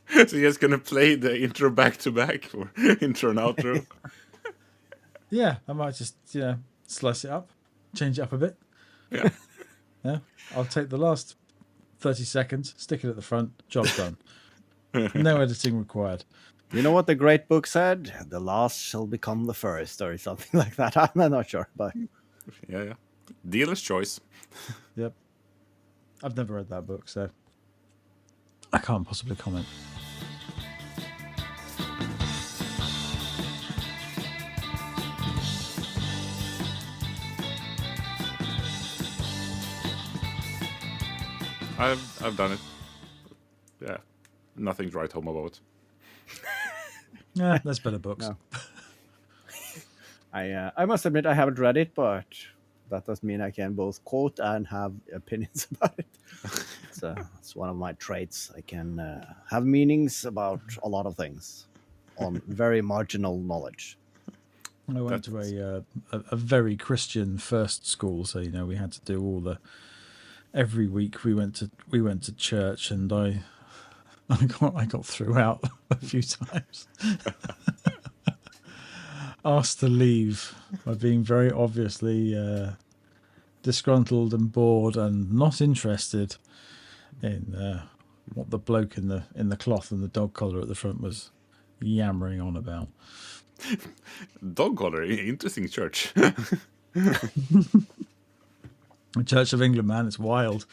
So you're just gonna play the intro back to back for intro and outro. Yeah, I might just slice it up, change it up a bit. Yeah. Yeah, I'll take the last 30 seconds, stick it at the front, job done. No editing required. You know what the great book said? The last shall become the first, or something like that. I'm not sure, but Yeah. Dealer's choice. Yep. I've never read that book, so I can't possibly comment. I've done it. Yeah. Nothing to write home about. Yeah, there's better books. No. I must admit I haven't read it, but that doesn't mean I can both quote and have opinions about it. It's one of my traits. I can have meanings about a lot of things on very marginal knowledge. I went to a very Christian first school, so we had to do all the. Every week we went to church, and I got thrown out a few times. Asked to leave by being very obviously disgruntled and bored and not interested in what the bloke in the cloth and the dog collar at the front was yammering on about. Dog collar, interesting church. The Church of England, man, it's wild.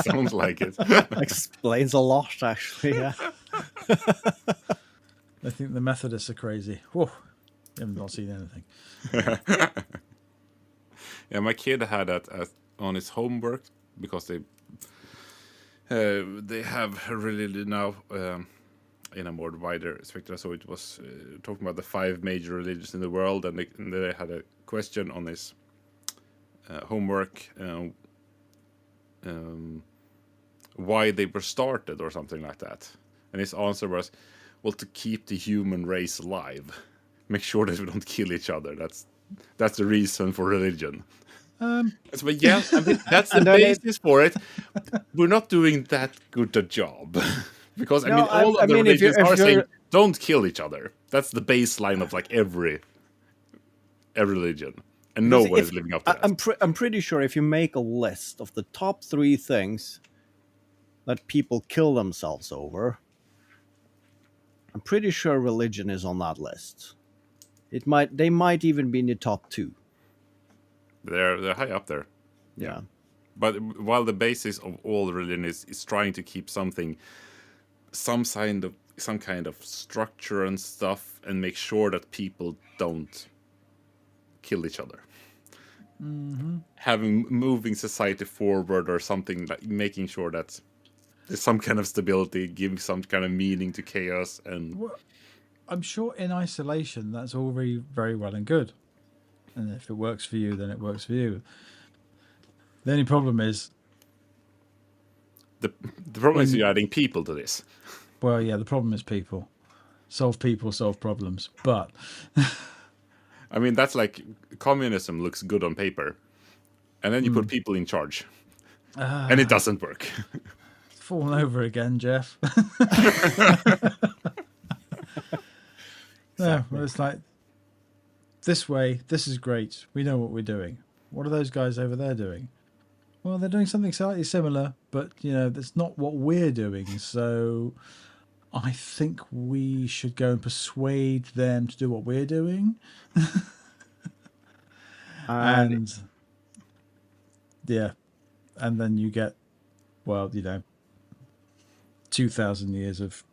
Sounds like it. Explains a lot, actually. Yeah. I think the Methodists are crazy. Whoa, you have not seen anything. Yeah, my kid had that on his homework because they have religion now in a more wider spectrum. So it was talking about the 5 major religions in the world, and they had a question on his homework, why they were started or something like that. And his answer was, well, to keep the human race alive. Make sure that we don't kill each other. That's the reason for religion. But yeah, I mean, that's the basis for it. We're not doing that good a job. Because No, all I of the mean, if religions are you're- saying don't kill each other. That's the baseline of like every religion, and no one is living up to that. I'm pretty sure if you make a list of the top 3 things that people kill themselves over, I'm pretty sure religion is on that list. They might even be in the top 2. They're high up there. Yeah. But while the basis of all religion is trying to keep some kind of structure and stuff, and make sure that people don't kill each other. Mm-hmm. Having moving society forward or something, like making sure that there's some kind of stability, giving some kind of meaning to chaos. And Well, I'm sure in isolation that's all very, very well and good. And if it works for you, then it works for you. The only problem is, the problem is you're adding people to this. well, yeah, the problem is people. Solve problems. But I mean, that's like communism looks good on paper, and then you put people in charge, and it doesn't work. falling over again, Jeff. No, well, it's like, this way, this is great. We know what we're doing. What are those guys over there doing? Well, they're doing something slightly similar, but, that's not what we're doing. So I think we should go and persuade them to do what we're doing. And yeah, and then you get, 2,000 years of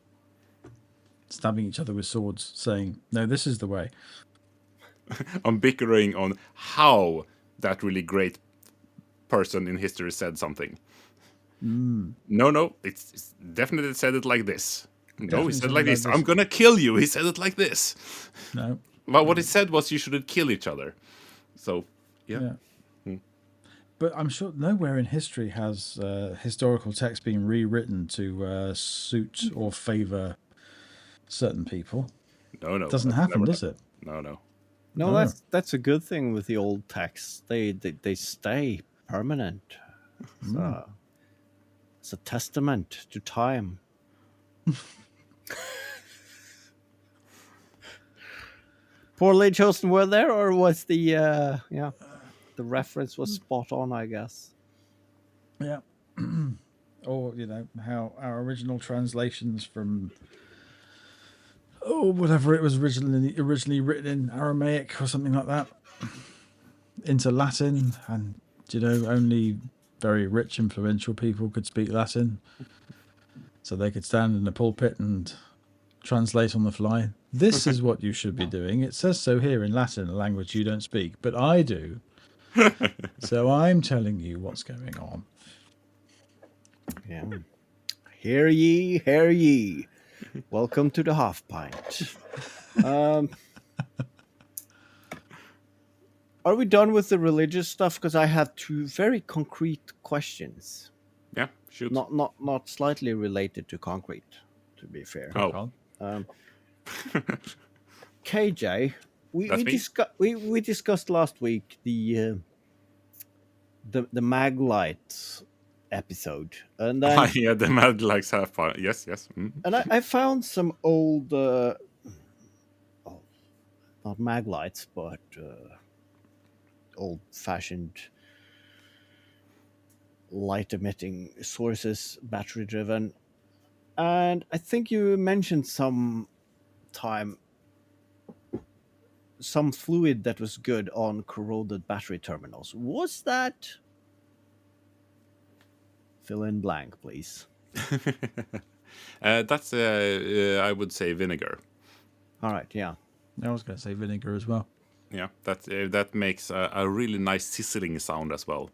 stabbing each other with swords, saying, no, this is the way. I'm bickering on how that really great person in history said something. No, it's definitely said it like this. No, he said it like this. I'm gonna kill you. He said it like this. No. But what he said was you shouldn't kill each other. So, yeah. But I'm sure nowhere in history has historical text been rewritten to suit or favor certain people. No. It doesn't happen, does it? No. No, that's a good thing with the old texts. They stay permanent. It's a testament to time. Poorly chosen word there, or was the reference was spot on, I guess. Yeah. Or, how our original translations from whatever it was originally written in Aramaic or something like that into Latin, and only very rich, influential people could speak Latin, so they could stand in the pulpit and translate on the fly. This is what you should be doing. It says so here in Latin, a language you don't speak, but I do. So I'm telling you what's going on. Yeah. Hear ye, hear ye. Welcome to the half pint. Are we done with the religious stuff? Because I have two very concrete questions. Yeah, shoot. Not slightly related to concrete, to be fair. Oh. KJ, we discussed last week the Maglite episode, and then Yeah, the Mad likes half pint. Yes. Mm. and I found some old, not Maglites, but old-fashioned light-emitting sources, battery-driven, and I think you mentioned some fluid that was good on corroded battery terminals. Was that? Fill in blank, please. That's I would say vinegar. All right, yeah. I was going to say vinegar as well. Yeah, that makes a really nice sizzling sound as well.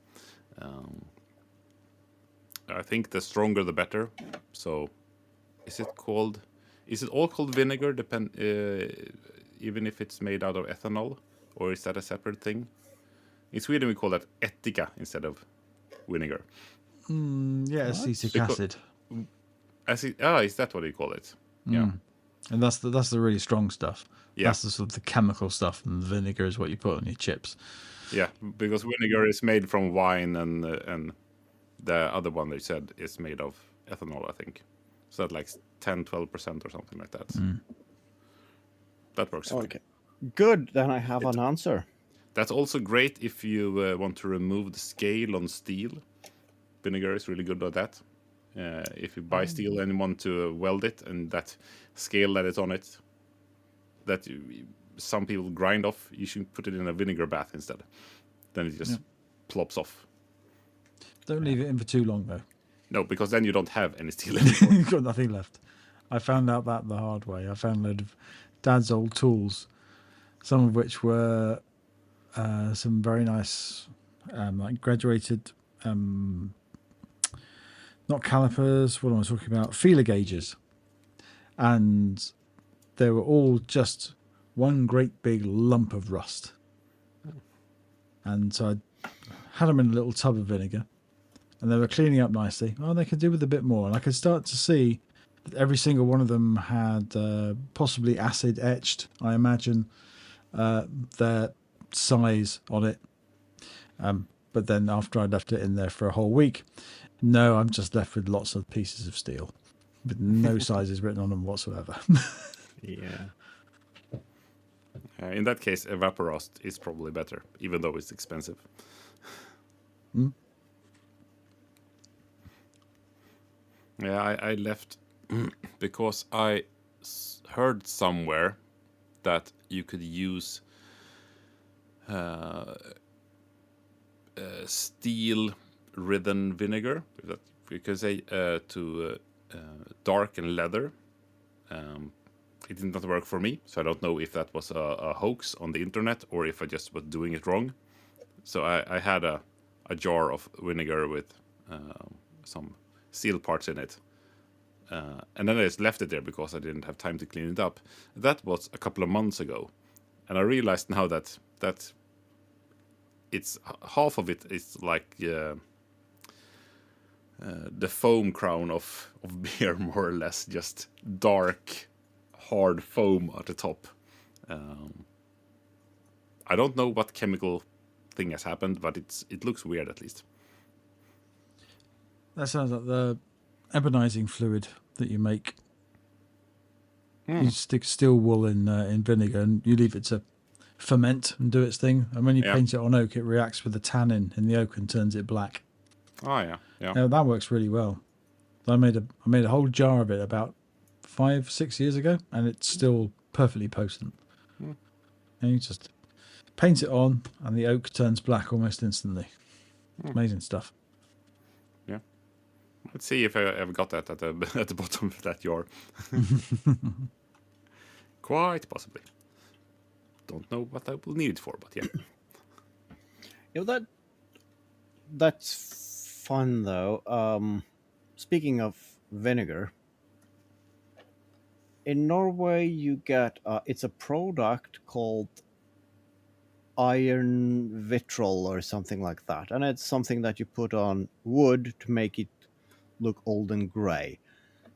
I think the stronger the better. So, is it all called vinegar? Even if it's made out of ethanol, or is that a separate thing? In Sweden, we call that ättika instead of vinegar. Yeah, acetic acid. Is that what you call it? Yeah. And that's the really strong stuff. Yeah. That's the sort of the chemical stuff, and the vinegar is what you put on your chips. Yeah, because vinegar is made from wine, and the other one they said is made of ethanol, I think. So that's like 10-12% or something like that. That works fine. Okay. Good, then I have an answer. That's also great if you want to remove the scale on steel. Vinegar is really good at that. If you buy steel and you want to weld it, and that scale that is on it, some people grind off, you should put it in a vinegar bath instead. Then it just plops off. Don't leave it in for too long, though. No, because then you don't have any steel anymore. You've got nothing left. I found out that the hard way. I found a load of Dad's old tools, some of which were some very nice, like graduated, not calipers, what am I talking about? Feeler gauges. And they were all just one great big lump of rust. And so I had them in a little tub of vinegar, and they were cleaning up nicely. Oh, they could do with a bit more. And I could start to see that every single one of them had possibly acid etched, I imagine, their size on it. But then after I left it in there for a whole week, no, I'm just left with lots of pieces of steel with no sizes written on them whatsoever. Yeah. In that case, Evaporust is probably better, even though it's expensive. Yeah, I left because I heard somewhere that you could use steel-ridden vinegar, because to darken leather. It did not work for me, so I don't know if that was a hoax on the internet or if I just was doing it wrong. So I had a jar of vinegar with some steel parts in it. And then I just left it there because I didn't have time to clean it up. That was a couple of months ago. And I realized now that it's half of it is like the foam crown of beer, more or less, just dark, hard foam at the top. I don't know what chemical thing has happened, but it looks weird at least. That sounds like the ebonizing fluid that you make You stick steel wool in vinegar and you leave it to ferment and do its thing. And when you Yeah. paint it on oak, it reacts with the tannin in the oak and turns it black. Oh yeah, yeah. Now that works really well. I made a whole jar of it about 5-6 years ago, and it's still perfectly potent. And you just paint it on, and the oak turns black almost instantly. Amazing stuff. Yeah. Let's see if I ever got that at the bottom of that jar. Quite possibly. Don't know what I will need it for, but yeah. That's fun though. Speaking of vinegar, in Norway you get it's a product called iron vitriol or something like that, and it's something that you put on wood to make it look old and gray.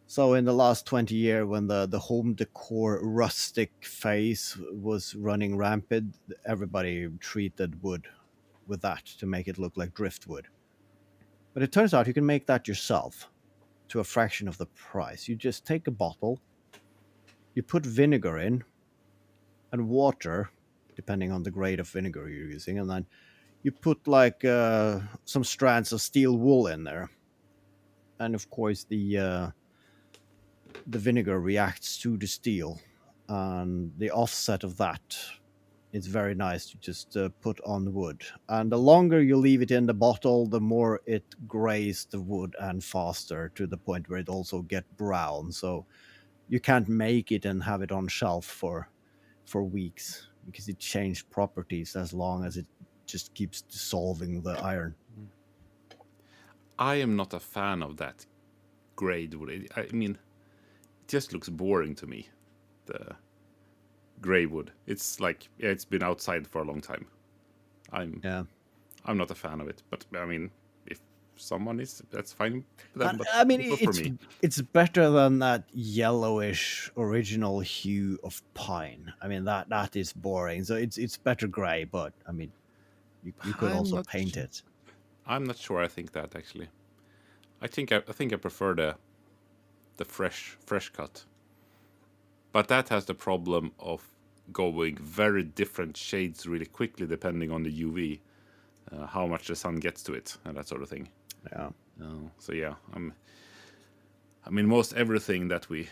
So in the last 20 years, when the home decor rustic phase was running rampant, everybody treated wood with that to make it look like driftwood. But it turns out you can make that yourself to a fraction of the price. You just take a bottle, you put vinegar in, and water, depending on the grade of vinegar you're using, and then you put like some strands of steel wool in there. And of course, the vinegar reacts to the steel, and the offset of that is very nice to just put on the wood. And the longer you leave it in the bottle, the more it grays the wood and faster, to the point where it also get brown. So you can't make it and have it on shelf for weeks because it changed properties as long as it just keeps dissolving the iron. I am not a fan of that grade wood. I mean, it just looks boring to me. The gray wood. It's like it's been outside for a long time. I'm not a fan of it. But I mean, if someone is, that's fine. Then, but I mean, not for me. it's better than that yellowish original hue of pine. I mean, that is boring. So it's better gray, but I mean, you could I'm also not paint sure. it. I'm not sure. I think that actually. I think I prefer the fresh cut. But that has the problem of going very different shades really quickly depending on the UV, how much the sun gets to it, and that sort of thing. Yeah. So yeah, I mean, most everything that we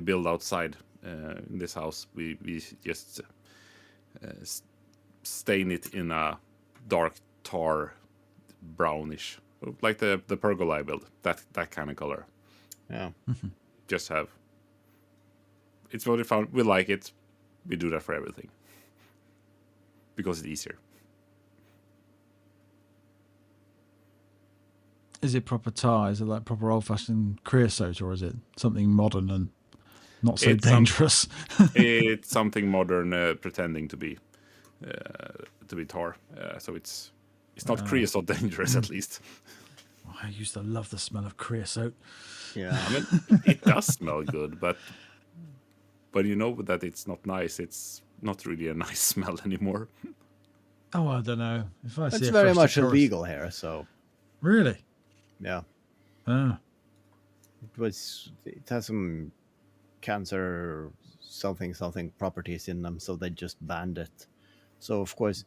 build outside in this house, we just stain it in a dark tar brownish, like the pergola I build, that kind of color. Yeah. Just have. It's what we found. We like it. We do that for everything because it's easier. Is it proper tar? Is it like proper old-fashioned creosote, or is it something modern and not so dangerous? It's something modern, pretending to be tar. So it's not creosote dangerous, at least. I used to love the smell of creosote. Yeah. I mean, it does smell good, but you know that it's not nice. It's not really a nice smell anymore. Oh, I don't know. If I see It's a very fresh much tourist- illegal here, so Really? yeah. Ah. It has some cancer something properties in them, so they just banned it. So of course,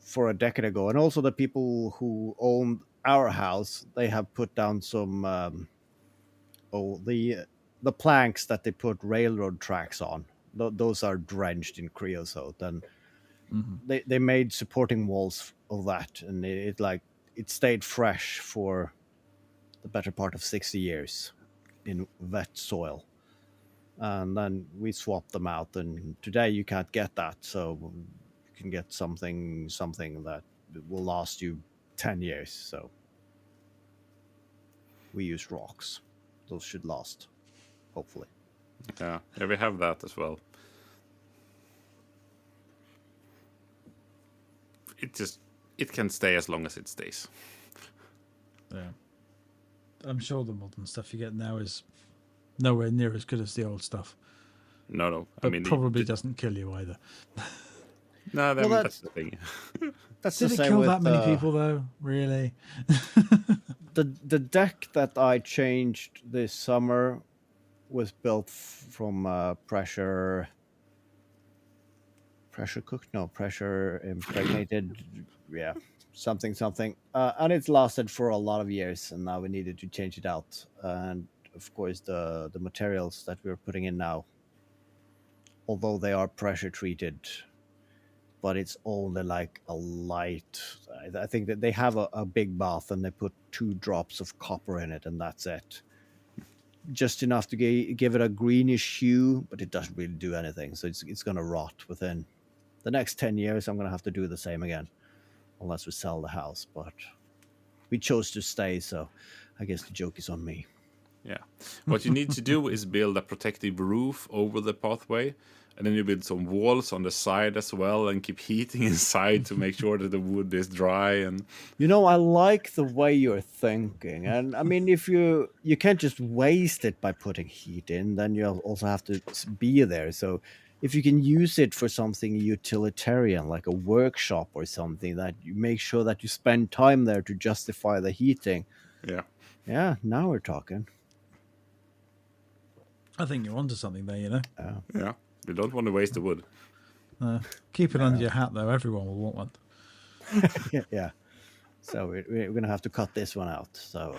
for a decade ago, and also the people who owned our house, they have put down some the planks that they put railroad tracks on. Those are drenched in creosote, and they made supporting walls of that, and it stayed fresh for the better part of 60 years in wet soil. And then we swapped them out, and today you can't get that, so you can get something that will last you 10 years. So we use rocks. Those should last, hopefully. Yeah, we have that as well. It can stay as long as it stays. Yeah. I'm sure the modern stuff you get now is nowhere near as good as the old stuff. No. But I mean, probably doesn't kill you either. No, Well, that's the thing. That's Did the it same kill with, that many people, though? Really? the deck that I changed this summer was built from pressure cooked, no, pressure impregnated, yeah, something, and it's lasted for a lot of years, and now we needed to change it out. And of course, the materials that we're putting in now, although they are pressure treated, but it's only like a light. I think that they have a big bath and they put 2 drops of copper in it, and that's it. Just enough to give it a greenish hue, but it doesn't really do anything. So it's going to rot within the next 10 years. I'm going to have to do the same again, unless we sell the house. But we chose to stay, so I guess the joke is on me. Yeah. What you need to do is build a protective roof over the pathway, and then you build some walls on the side as well, and keep heating inside to make sure that the wood is dry. And I like the way you're thinking. And I mean, if you can't just waste it by putting heat in, then you also have to be there. So if you can use it for something utilitarian, like a workshop or something, that you make sure that you spend time there to justify the heating. Yeah, now we're talking. I think you're onto something there, you know. Yeah, you don't want to waste the wood. Keep it under your hat, though. Everyone will want one. Yeah. So we're going to have to cut this one out. So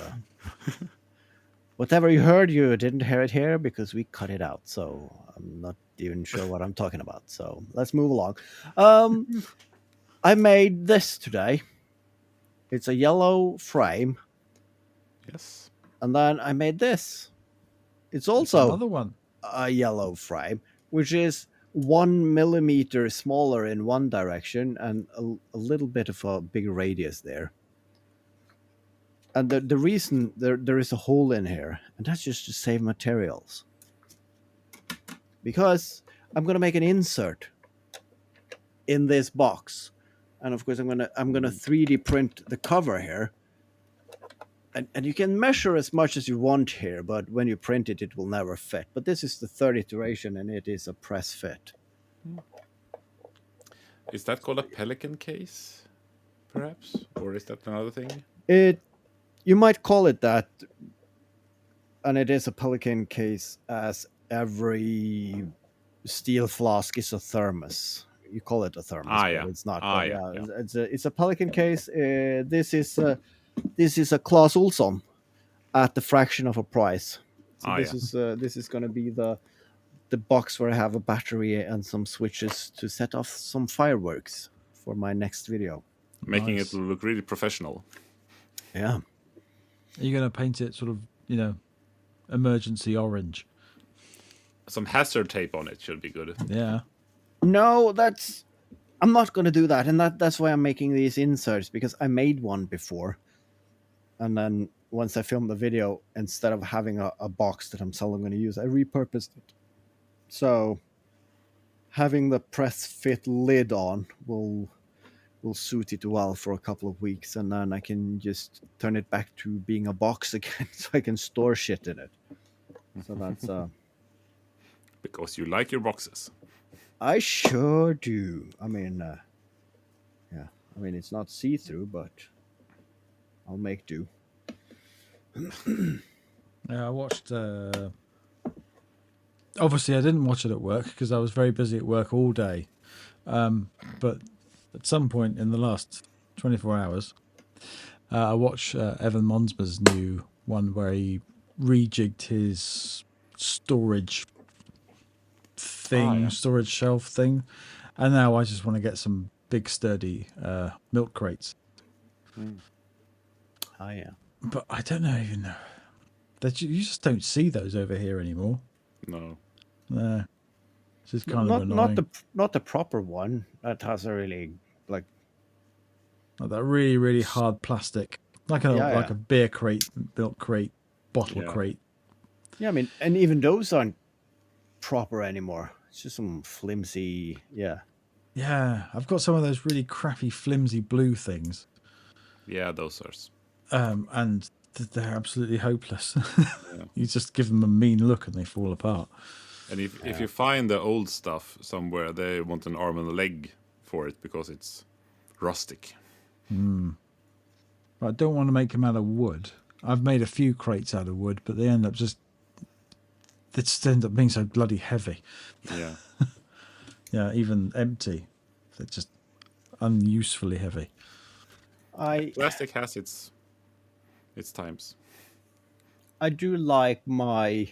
whatever you heard, you didn't hear it here because we cut it out. So I'm not even sure what I'm talking about. So let's move along. I made this today. It's a yellow frame. Yes. And then I made this. It's also another one. A yellow frame, which is 1 millimeter smaller in one direction and a little bit of a bigger radius there. And the reason there is a hole in here, and that's just to save materials. Because I'm going to make an insert in this box. And of course I'm going to 3D print the cover here. And you can measure as much as you want here, but when you print it, it will never fit. But this is the third iteration, and it is a press fit. Is that called a pelican case, perhaps? Or is that another thing? You might call it that, and it is a pelican case, as every steel flask is a thermos. You call it a thermos, but it's not. It's a pelican case. This is a Claes Olsson at the fraction of a price. So this is going to be the box where I have a battery and some switches to set off some fireworks for my next video. Making it look really professional. Yeah. Are you going to paint it sort of, emergency orange? Some hazard tape on it should be good. Yeah. No, I'm not going to do that. And that's why I'm making these inserts, because I made one before. And then once I filmed the video, instead of having a box that I'm selling going to use, I repurposed it. So having the press fit lid on will suit it well for a couple of weeks, and then I can just turn it back to being a box again, so I can store shit in it. So that's because you like your boxes. I sure do. I mean, yeah. I mean, it's not see-through, but I'll make do. Yeah, I watched. Obviously, I didn't watch it at work because I was very busy at work all day. But at some point in the last 24 hours, I watched Evan Monsma's new one where he rejigged his storage shelf thing, and now I just want to get some big sturdy milk crates. Oh yeah. But I don't know even know that you just don't see those over here anymore. No. It's just kind of annoying. Not the proper one that has a really like that really really hard plastic, like a beer crate, milk crate, bottle crate. Yeah, I mean, and even those aren't proper anymore. It's just some flimsy. Yeah. Yeah, I've got some of those really crappy flimsy blue things. Yeah, those are. And they're absolutely hopeless. You just give them a mean look and they fall apart. And if you find the old stuff somewhere, they want an arm and a leg for it because it's rustic. I don't want to make them out of wood I've made a few crates out of wood, but they end up being so bloody heavy. Yeah. Yeah, even empty, they're just unusefully heavy. Plastic has its times. I do like my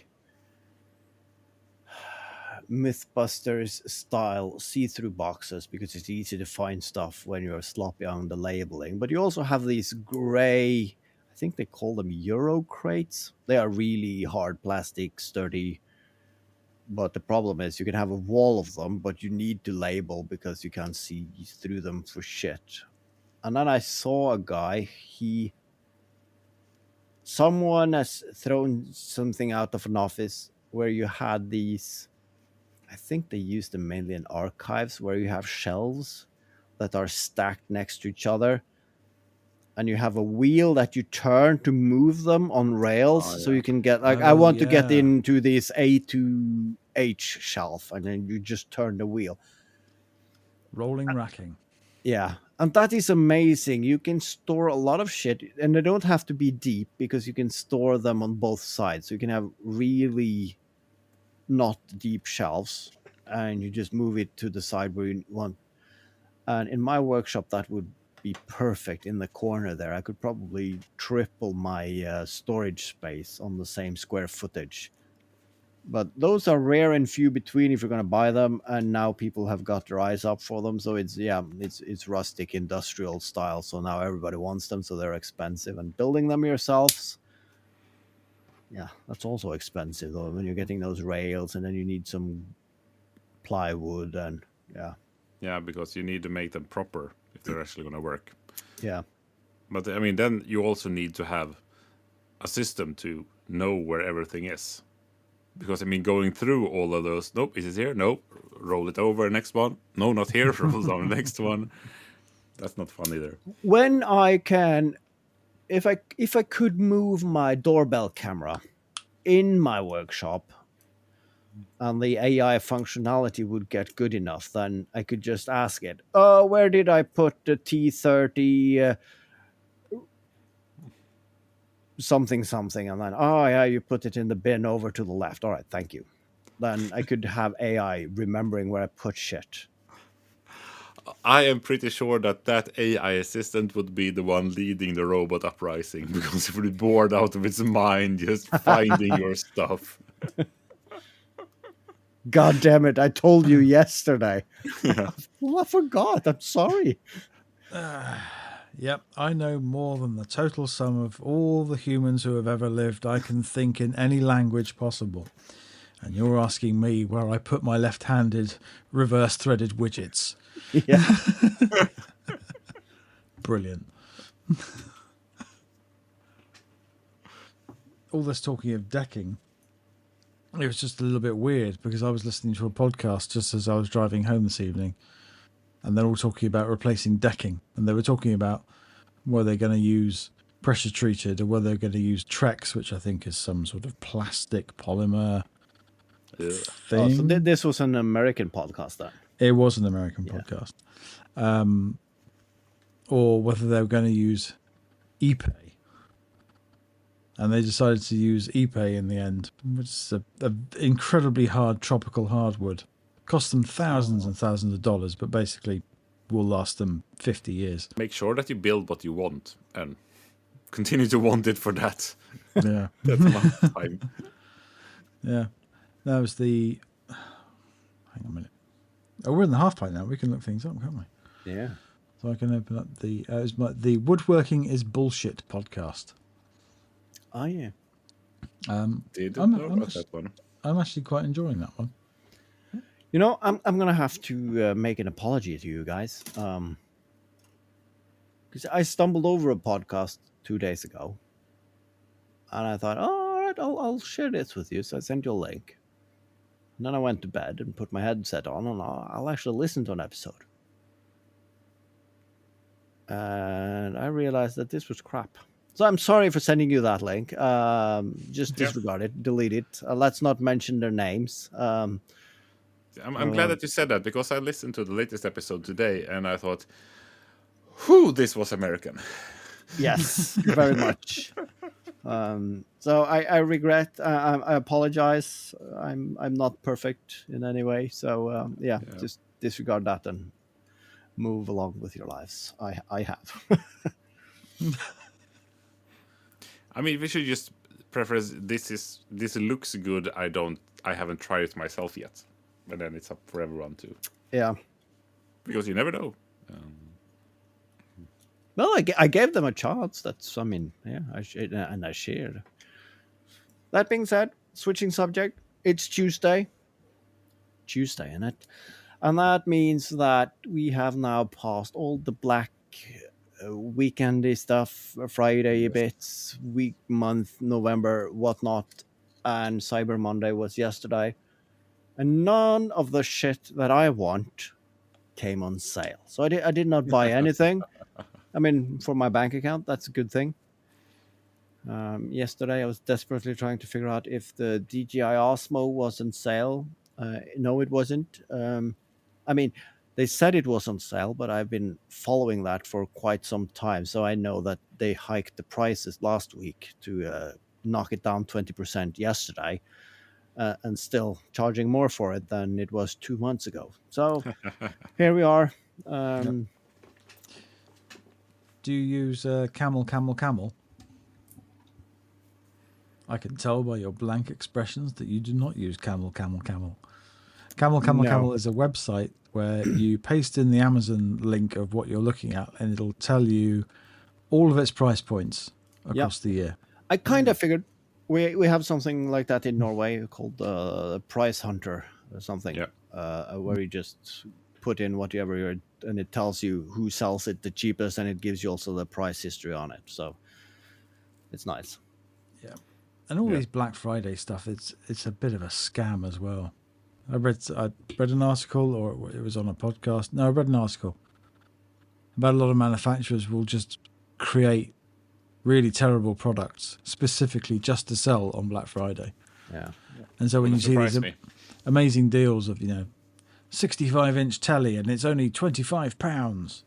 Mythbusters style see-through boxes because it's easy to find stuff when you're sloppy on the labeling. But you also have these gray, I think they call them Euro crates. They are really hard plastic, sturdy. But the problem is you can have a wall of them, but you need to label because you can't see through them for shit. And then I saw a guy, someone has thrown something out of an office where you had these, I think they used them mainly in archives, where you have shelves that are stacked next to each other, and you have a wheel that you turn to move them on rails, so you can get, like, I want to get into this A to H shelf, and then you just turn the wheel. Rolling racking. Yeah, and that is amazing. You can store a lot of shit, and they don't have to be deep because you can store them on both sides. So you can have really not deep shelves, and you just move it to the side where you want. And in my workshop, that would be perfect in the corner there. I could probably triple my storage space on the same square footage. But those are rare and few between if you're going to buy them, and now people have got their eyes up for them. So it's rustic industrial style. So now everybody wants them, so they're expensive. And building them yourselves, yeah, that's also expensive though. When you're getting those rails, and then you need some plywood, and Yeah, because you need to make them proper if they're actually going to work. yeah. But I mean, then you also need to have a system to know where everything is. Because I mean, going through all of those, nope, is it here? Nope, roll it over, next one. No, not here, roll down the next one. That's not fun either. When I can, if I could move my doorbell camera in my workshop, and the AI functionality would get good enough, then I could just ask it, "Oh, where did I put the T30 something something?" And then, "Oh yeah, you put it in the bin over to the left. All right, thank you." Then I could have AI remembering where I put shit. I am pretty sure that AI assistant would be the one leading the robot uprising because it would be bored out of its mind just finding your stuff. God damn it! I told you yesterday. Well, I forgot. I'm sorry. Yep, I know more than the total sum of all the humans who have ever lived. I can think in any language possible. And you're asking me where I put my left-handed reverse-threaded widgets. Yeah. Brilliant. All this talking of decking, it was just a little bit weird because I was listening to a podcast just as I was driving home this evening, and they're all talking about replacing decking, and they were talking about whether they're going to use pressure treated or whether they're going to use Trex, which I think is some sort of plastic polymer thing. Oh, so this was an American podcast then? It was an American podcast. Or whether they were going to use Ipe. And they decided to use Ipe in the end, which is an incredibly hard tropical hardwood. Cost them thousands and thousands of dollars, but basically will last them 50 years. Make sure that you build what you want and continue to want it for that. Yeah. That amount of time. Yeah. That was the... Hang on a minute. Oh, we're in the half pint now. We can look things up, can't we? Yeah. So I can open up the Woodworking is Bullshit podcast. Oh, yeah. Didn't know about that one. I'm actually quite enjoying that one. You know, I'm going to have to make an apology to you guys. Because I stumbled over a podcast 2 days ago. And I thought, oh, all right, I'll share this with you. So I sent you a link. And then I went to bed and put my headset on, and I'll actually listen to an episode. And I realized that this was crap. So I'm sorry for sending you that link. Just disregard it, delete it. Let's not mention their names. I'm glad that you said that because I listened to the latest episode today and I thought, whew, this was American. Yes, very much. So I regret. I apologize. I'm not perfect in any way. So yeah, Yeah. just disregard that and move along with your lives. I have. I mean, we should just preference this looks good. I haven't tried it myself yet, but then it's up for everyone to Yeah. because you never know. Well, I gave them a chance. That's, I mean, yeah, and I shared. That being said, switching subject, it's Tuesday, and that means that we have now passed all the black weekendy stuff, Friday Yes. bits, week, month, November, whatnot, and Cyber Monday was yesterday, and none of the shit that I want came on sale. So I did not buy anything. I mean, for my bank account, that's a good thing. Yesterday, I was desperately trying to figure out if the DJI Osmo was on sale. No, it wasn't. I mean, they said it was on sale, but I've been following that for quite some time. So I know that they hiked the prices last week to knock it down 20% yesterday, and still charging more for it than it was 2 months ago. So here we are. Um, Do you use camel? I can tell by your blank expressions that you do not use camel. No. Camel is a website where you paste in the Amazon link of what you're looking at, and it'll tell you all of its price points across the year. I kind of figured we have something like that in Norway called Price Hunter or something, Yeah. where you just put in whatever you're, and it tells you who sells it the cheapest, and it gives you also the price history on it. So it's nice. Yeah, and all Yeah. these Black Friday stuff, it's a bit of a scam as well. I read an article, or it was on a podcast. No, I read an article about a lot of manufacturers will just create really terrible products specifically just to sell on Black Friday. Yeah. And so when you Wouldn't see these surprise me. amazing deals of 65-inch telly and it's only £25,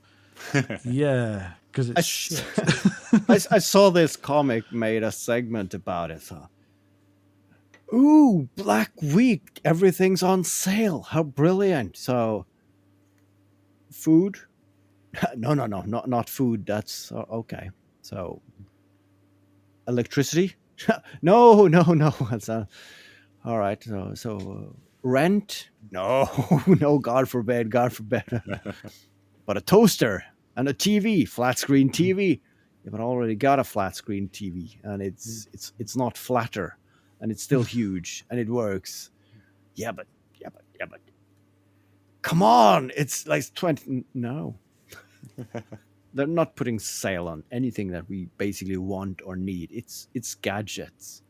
yeah, because it's shit. I saw this comic made a segment about it. So, ooh, Black Week, everything's on sale. How brilliant! So, food? No, not food. That's okay. So, electricity? No. That's all right. So rent? No, no. God forbid. But a toaster and a TV, flat screen TV. Yeah, but I already got a flat screen TV, and it's not flatter, and it's still huge, and it works. Yeah, but. Come on, it's like 20. No, they're not putting sale on anything that we basically want or need. It's gadgets,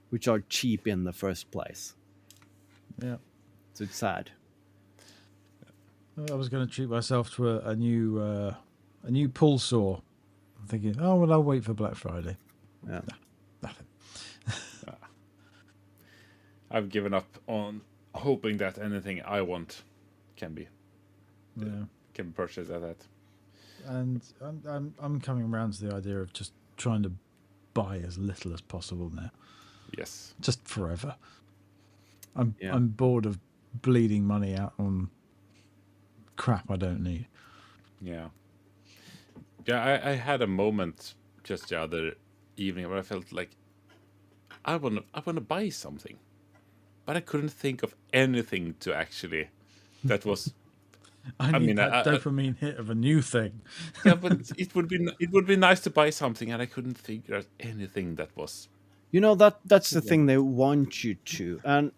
which are cheap in the first place. Yeah, So it's sad. I was going to treat myself to a new pull saw. I'm thinking, oh well, I'll wait for Black Friday. Yeah. Nothing. I've given up on hoping that anything I want can be purchased at that. And I'm coming around to the idea of just trying to buy as little as possible now, Yes. just forever. I'm Yeah. I'm bored of bleeding money out on crap I don't need. Yeah. Yeah, I had a moment just the other evening where I felt like I wanna buy something. But I couldn't think of anything to actually that was I need mean, that I- dopamine hit of a new thing. yeah, but it would be nice to buy something and I couldn't figure out anything that was That's the thing they want you to, and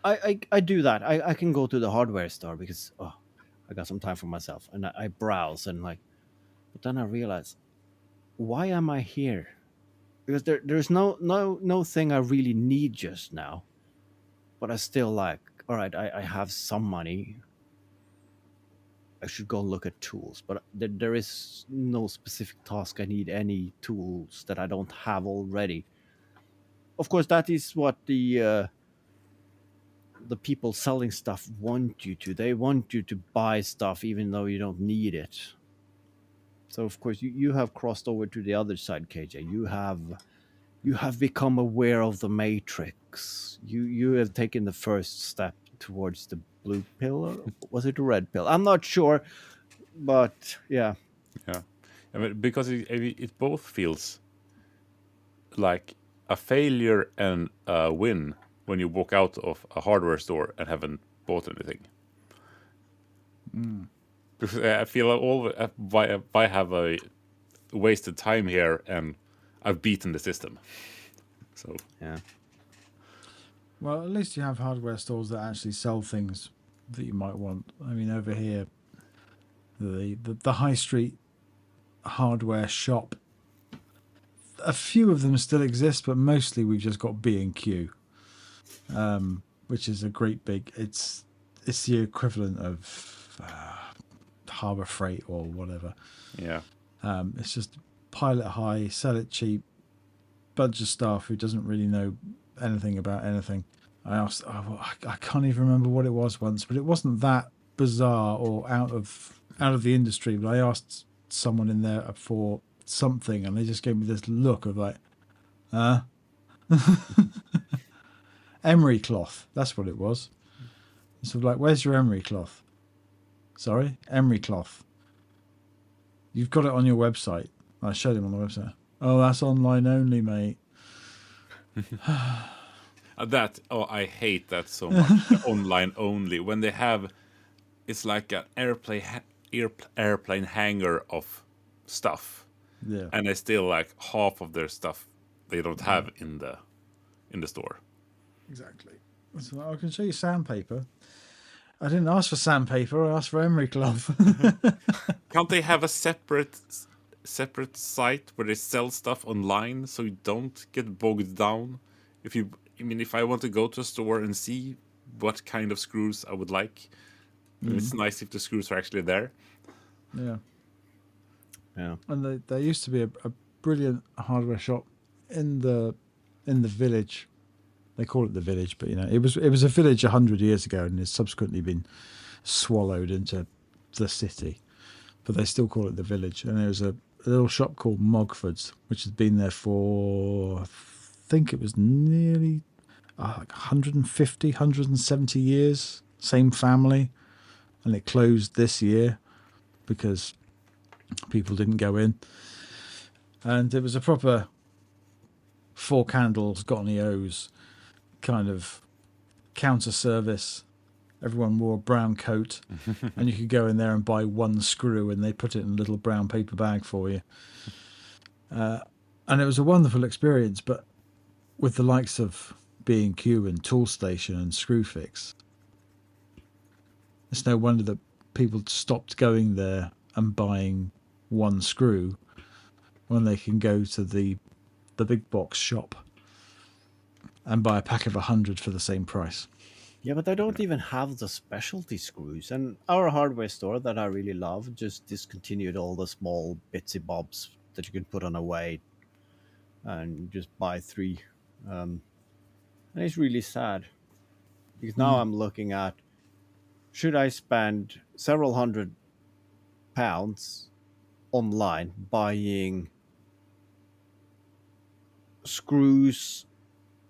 I do that. I can go to the hardware store because I got some time for myself, and I browse and like, but then I realize, why am I here? Because there's no thing I really need just now, but I still like. All right, I have some money. I should go look at tools, but there is no specific task I need any tools that I don't have already. Of course, that is what the people selling stuff want you to. They want you to buy stuff even though you don't need it. So of course you have crossed over to the other side, KJ. You have become aware of the matrix. You have taken the first step towards the blue pill, or was it the red pill? I'm not sure, but yeah. Yeah, I mean, because it both feels like a failure and a win when you walk out of a hardware store and haven't bought anything. Because I feel all I have a wasted time here and I've beaten the system. So Yeah. Well, at least you have hardware stores that actually sell things that you might want. I mean, over here, the high street hardware shop, a few of them still exist, but mostly we've just got B&Q, which is a great big. It's the equivalent of Harbor Freight or whatever. yeah, It's just pile it high, sell it cheap. Bunch of staff who doesn't really know anything about anything. I asked, I can't even remember what it was once, but it wasn't that bizarre or out of the industry. But I asked someone in there for something, and they just gave me this look of like, emery cloth. That's what it was. Sort of like, where's your emery cloth? Sorry, emery cloth. You've got it on your website. I showed him on the website. Oh, that's online only, mate. I hate that so much. The online only, when they have, it's like an airplane hangar of stuff, Yeah. and they still like half of their stuff they don't have in the store. Exactly. So I can show you sandpaper. I didn't ask for sandpaper. I asked for emery cloth. Can't they have a separate site where they sell stuff online so you don't get bogged down? If I want to go to a store and see what kind of screws I would like, it's nice if the screws are actually there. Yeah. Yeah. And there used to be a brilliant hardware shop in the village. They call it the village, but it was a village 100 years ago, and it's subsequently been swallowed into the city. But they still call it the village. And there was a little shop called Mogford's, which has been there for, I think it was nearly like 150, 170 years. Same family. And it closed this year because people didn't go in. And it was a proper 4 candles, got any O's kind of counter service. Everyone wore a brown coat, and you could go in there and buy 1 screw, and they put it in a little brown paper bag for you. And it was a wonderful experience. But with the likes of B&Q and Toolstation and Screwfix, it's no wonder that people stopped going there and buying 1 screw when they can go to the big box shop and buy a pack of 100 for the same price. Yeah, but I don't even have the specialty screws. And our hardware store that I really love just discontinued all the small bitsy bobs that you can put on a weight and just buy 3. And it's really sad because now I'm looking at, should I spend several £100 online buying screws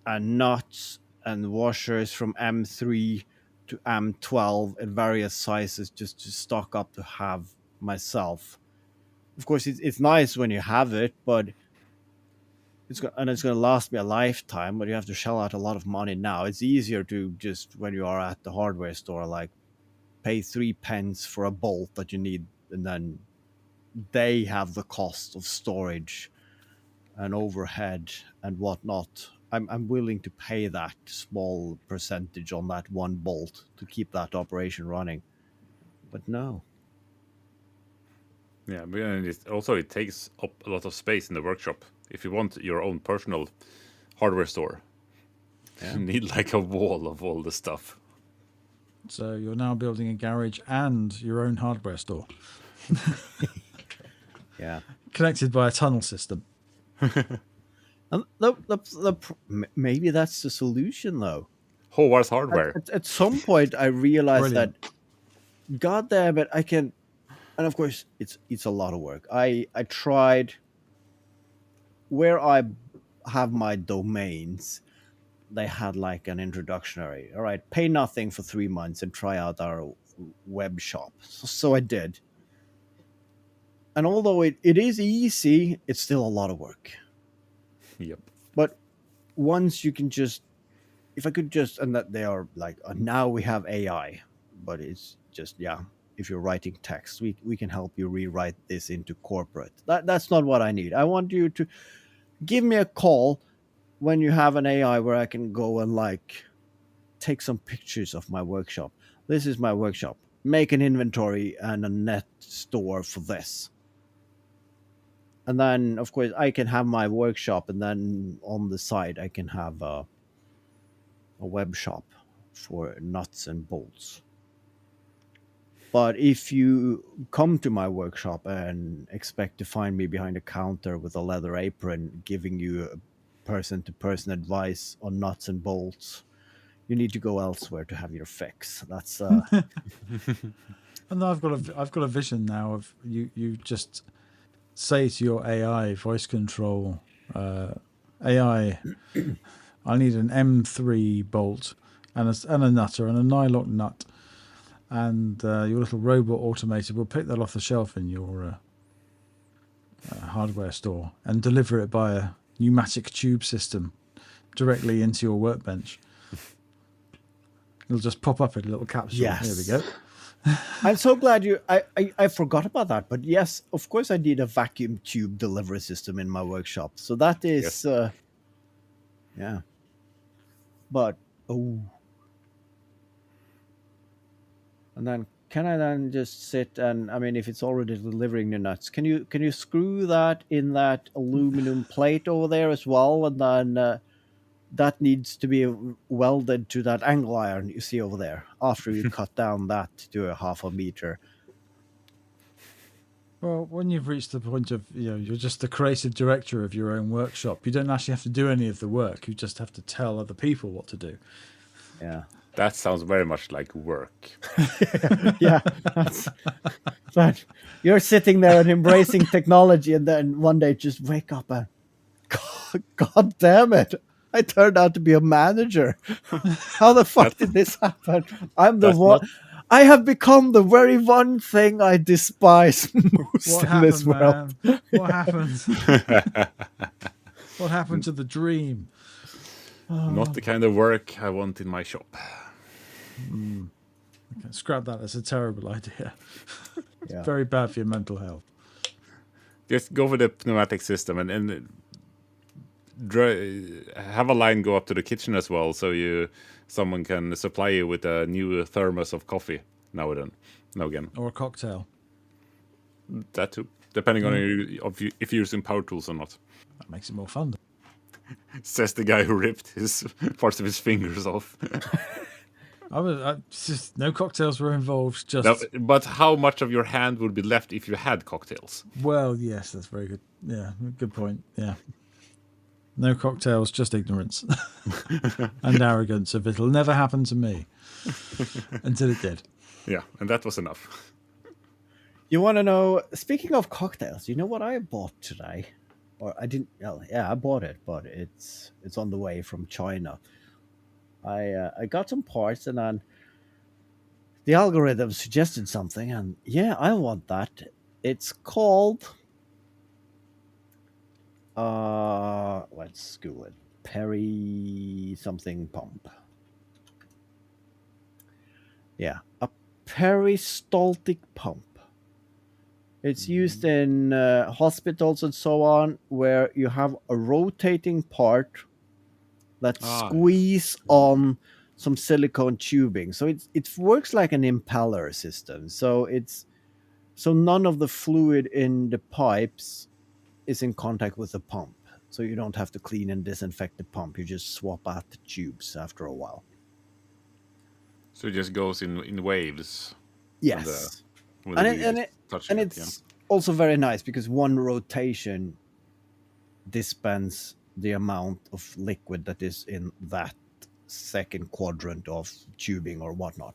and nuts and washers from M3 to M12 in various sizes just to stock up to have myself. Of course, it's nice when you have it, but it's going to last me a lifetime, but you have to shell out a lot of money now. It's easier to just, when you are at the hardware store, like pay 3 pence for a bolt that you need, and then they have the cost of storage and overhead and whatnot. I'm willing to pay that small percentage on that 1 bolt to keep that operation running. But no. Yeah, but it takes up a lot of space in the workshop. If you want your own personal hardware store, you need like a wall of all the stuff. So you're now building a garage and your own hardware store. Yeah. Connected by a tunnel system. And maybe that's the solution, though. Haavard's hardware. At some point, I realized Brilliant. that, God damn it, I can And of course, it's a lot of work. I tried where I have my domains. They had like an introductory. All right, pay nothing for 3 months and try out our web shop. So I did. And although it is easy, it's still a lot of work. Yep. But once you can just, if I could just, and that they are like, now we have AI, but it's just, yeah, if you're writing text, we can help you rewrite this into corporate. That's not what I need. I want you to give me a call when you have an AI where I can go and like take some pictures of my workshop. This is my workshop. Make an inventory and a net store for this. And then, of course, I can have my workshop, and then on the side, I can have a web shop for nuts and bolts. But if you come to my workshop and expect to find me behind a counter with a leather apron giving you person to person advice on nuts and bolts, you need to go elsewhere to have your fix. That's And I've got a vision now of you just say to your AI voice control, AI, I need an M3 bolt and a nutter and a nylock nut, and your little robot automated will pick that off the shelf in your hardware store and deliver it by a pneumatic tube system directly into your workbench. It'll just pop up in a little capsule. Yes. There we go. I'm so glad you. I forgot about that, but yes, of course, I need a vacuum tube delivery system in my workshop. So that is, yeah. But oh, and then can I then just sit and I mean, if it's already delivering the nuts, can you screw that in that aluminum plate over there as well, and then that needs to be welded to that angle iron you see over there after you cut down that to a half a meter. Well, when you've reached the point of, you're just the creative director of your own workshop, you don't actually have to do any of the work. You just have to tell other people what to do. Yeah. That sounds very much like work. Yeah. But you're sitting there and embracing technology, and then one day just wake up and God damn it. I turned out to be a manager. How the fuck did this happen? I'm the That's one. not- I have become the very one thing I despise most What in happened, this world. man? What happened? What happened to the dream? Not the kind of work I want in my shop. Okay, scrap that. That's a terrible idea. Yeah. Very bad for your mental health. Just go for the pneumatic system and have a line go up to the kitchen as well, so someone can supply you with a new thermos of coffee now and again. Or a cocktail. That too, depending on if you're using power tools or not. That makes it more fun. Says the guy who ripped his parts of his fingers off. Just, no cocktails were involved. Just No, but how much of your hand would be left if you had cocktails? Well, yes, that's very good. Yeah, good point. Yeah. No cocktails, just ignorance and arrogance of it'll never happen to me until it did. Yeah, and that was enough. You want to know? Speaking of cocktails, you know what I bought today? Or I didn't. Well, yeah, I bought it, but it's on the way from China. I got some parts, and then the algorithm suggested something, and yeah, I want that. It's called let's Google it. Peri something pump. Yeah, a peristaltic pump. It's used in hospitals and so on, where you have a rotating part that squeeze on some silicone tubing. So it works like an impeller system. So none of the fluid in the pipes is in contact with the pump. So you don't have to clean and disinfect the pump. You just swap out the tubes after a while. So it just goes in waves. Yes. And it's also very nice because one rotation dispense the amount of liquid that is in that second quadrant of tubing or whatnot.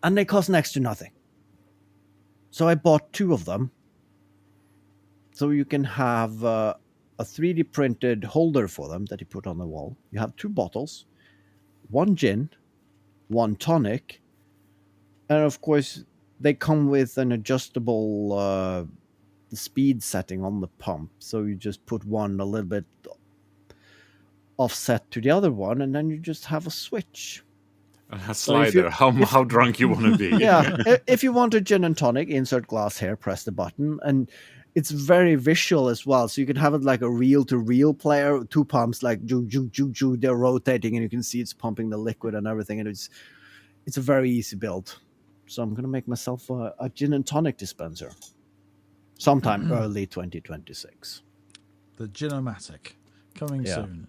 And they cost next to nothing. So I bought 2 of them. So you can have a 3D printed holder for them that you put on the wall. You have 2 bottles, 1 gin, 1 tonic, and of course they come with an adjustable speed setting on the pump. So you just put one a little bit offset to the other one, and then you just have a switch. A So if you- slider. How drunk you want to be? Yeah, if you want a gin and tonic, insert glass here, press the button, and it's very visual as well. So you can have it like a reel-to-reel player, 2 pumps, like they're rotating, and you can see it's pumping the liquid and everything, and it's a very easy build. So I'm gonna make myself a gin and tonic dispenser sometime early 2026. The Gin-O-Matic coming Yeah. soon.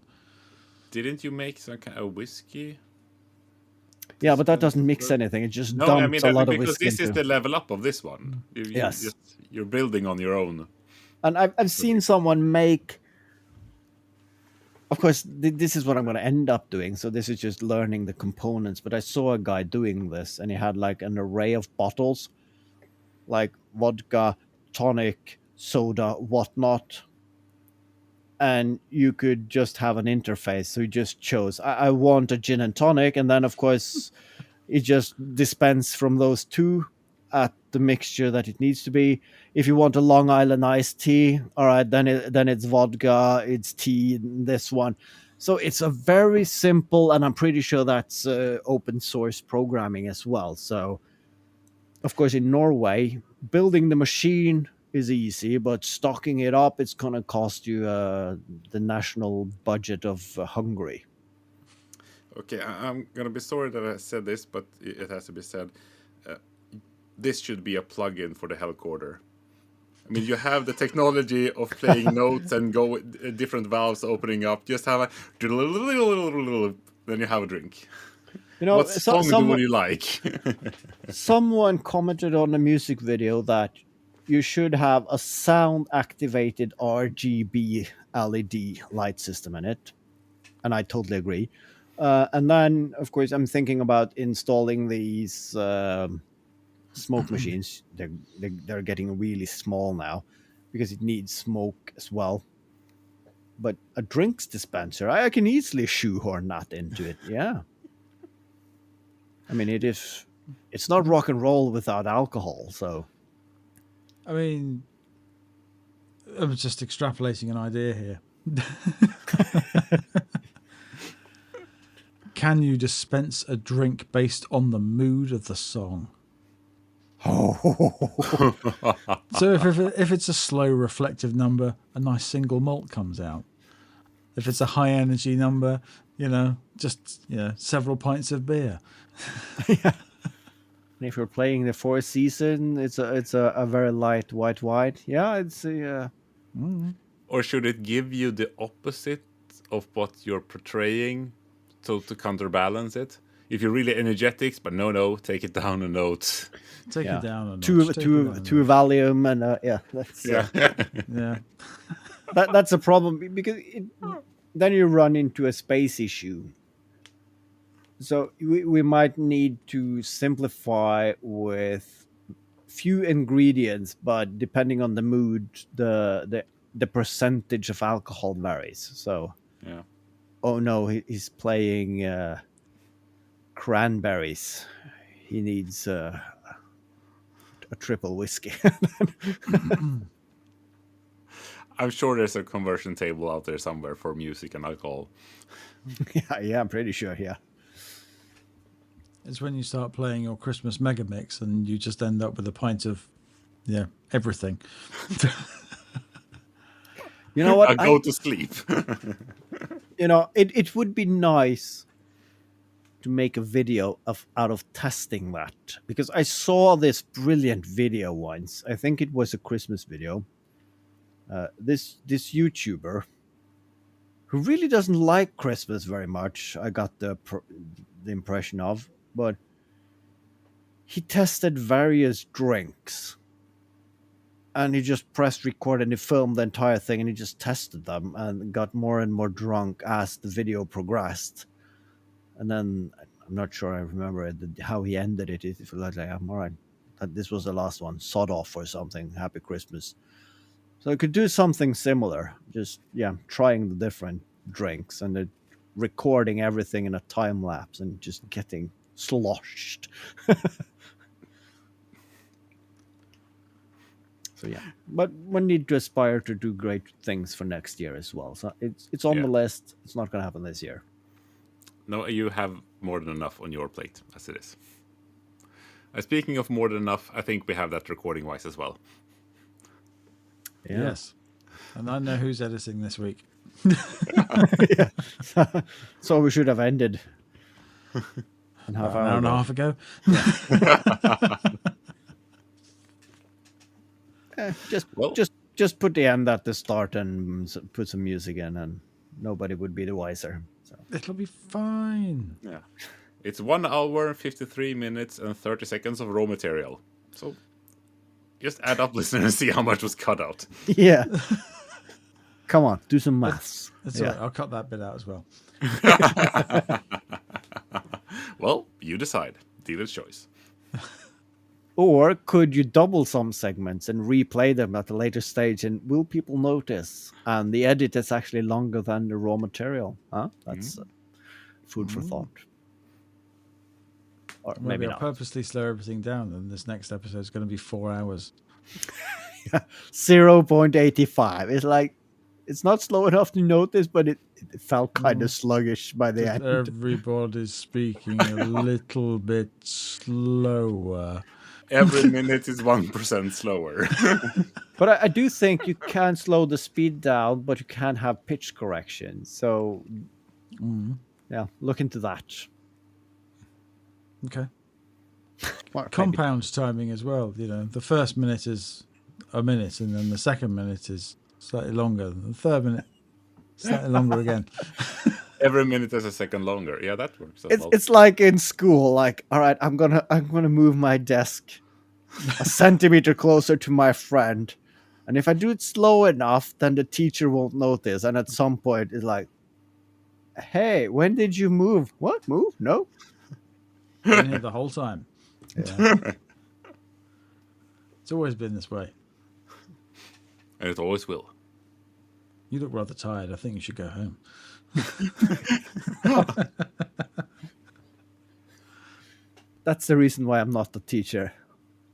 Didn't you make some kind of whiskey? Yeah, but that doesn't mix anything. It just No, I dumps mean a lot of because whiskey this is into. the level up of this one. Yes. You're building on your own. And I've seen someone make. Of course, this is what I'm going to end up doing. So this is just learning the components. But I saw a guy doing this, and he had like an array of bottles, like vodka, tonic, soda, whatnot. And you could just have an interface. So you just chose, I want a gin and tonic, and then of course, it just dispense from those 2 at the mixture that it needs to be. If you want a Long Island iced tea, all right, then it's vodka, it's tea, this one. So it's a very simple, and I'm pretty sure that's open source programming as well. So, of course, in Norway, building the machine is easy, but stocking it up, it's going to cost you the national budget of Hungary. Okay, I'm gonna be sorry that I said this, but it has to be said. This should be a plugin for the Hellcorder. I mean, you have the technology of playing notes and go different valves opening up. Just have a then you have a drink. You know, What song would you like? someone commented on a music video that you should have a sound activated RGB LED light system in it, and I totally agree. And then, of course, I'm thinking about installing these smoke machines. They're getting really small now because it needs smoke as well. But a drinks dispenser, I can easily shoehorn that into it. Yeah. I mean, it's not rock and roll without alcohol. So I mean, I'm just extrapolating an idea here. Can you dispense a drink based on the mood of the song? So if it's a slow reflective number, a nice single malt comes out. If it's a high energy number, just several pints of beer. And if you're playing the Four Season, it's a very light white wine. Yeah, it's Or should it give you the opposite of what you're portraying, so to counterbalance it? If you're really energetics, but no, take it down a note. Take it down a notch. two Take it down a notch. Valium and that's Yeah. that's a problem because then you run into a space issue. So we might need to simplify with few ingredients, but depending on the mood, the percentage of alcohol varies. So, Yeah. oh no, he's playing cranberries. He needs a triple whiskey. I'm sure there's a conversion table out there somewhere for music and alcohol. yeah, I'm pretty sure. Yeah. It's when you start playing your Christmas mega mix and you just end up with a pint of everything. You know what? I'll go to sleep. It would be nice to make a video out of testing that, because I saw this brilliant video once. I think it was a Christmas video. This YouTuber who really doesn't like Christmas very much, I got the impression of, but he tested various drinks. And he just pressed record and he filmed the entire thing and he just tested them and got more and more drunk as the video progressed. And then I'm not sure I remember how he ended it. If like, I'm all right, this was the last one, sod off or something, Happy Christmas. So I could do something similar, just trying the different drinks and recording everything in a time lapse and just getting sloshed. So but we need to aspire to do great things for next year as well. So it's on the list. It's not going to happen this year. No, you have more than enough on your plate as it is. Speaking of more than enough, I think we have that recording-wise as well. Yeah. Yes. And I know who's editing this week. So we should have ended an hour and a half ago. Just put the end at the start and put some music in, and nobody would be the wiser. So. It'll be fine. Yeah. It's 1 hour, 53 minutes, and 30 seconds of raw material. So just add up, listeners, and see how much was cut out. Yeah. Come on, do some maths. That's all right. I'll cut that bit out as well. Well, you decide. Dealer's choice. Or could you double some segments and replay them at a later stage, and will people notice? And the edit is actually longer than the raw material. Huh? That's food for thought. Or maybe I'll not. purposely slow everything down, and this next episode is going to be 4 hours. 0.85. It's like, it's not slow enough to notice, but it felt kind of sluggish by the end. Everybody's speaking a little bit slower. Every minute is 1% slower. But I do think you can slow the speed down, but you can have pitch correction. So, look into that. Okay. Or Compound timing as well. You know, the first minute is a minute, and then the second minute is slightly longer. And the third minute, slightly longer again. Every minute is a second longer. Yeah, that works. It's like in school. Like, all right, I'm gonna move my desk a centimeter closer to my friend, and if I do it slow enough, then the teacher won't notice. And at some point, it's like, "Hey, when did you move? What move? No." Been here the whole time. Yeah. It's always been this way. And it always will. You look rather tired. I think you should go home. That's the reason why I'm not the teacher.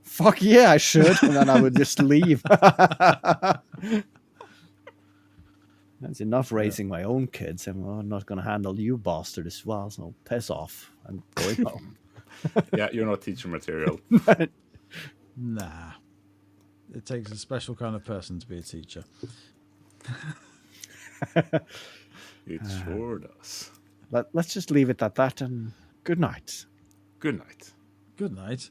Fuck yeah, I should. And then I would just leave. That's enough raising my own kids. And I'm not going to handle you bastard as well. So piss off. I'm going home. Yeah, you're not teacher material. Nah. It takes a special kind of person to be a teacher. It sure does. Let's just leave it at that, and good night. Good night. Good night.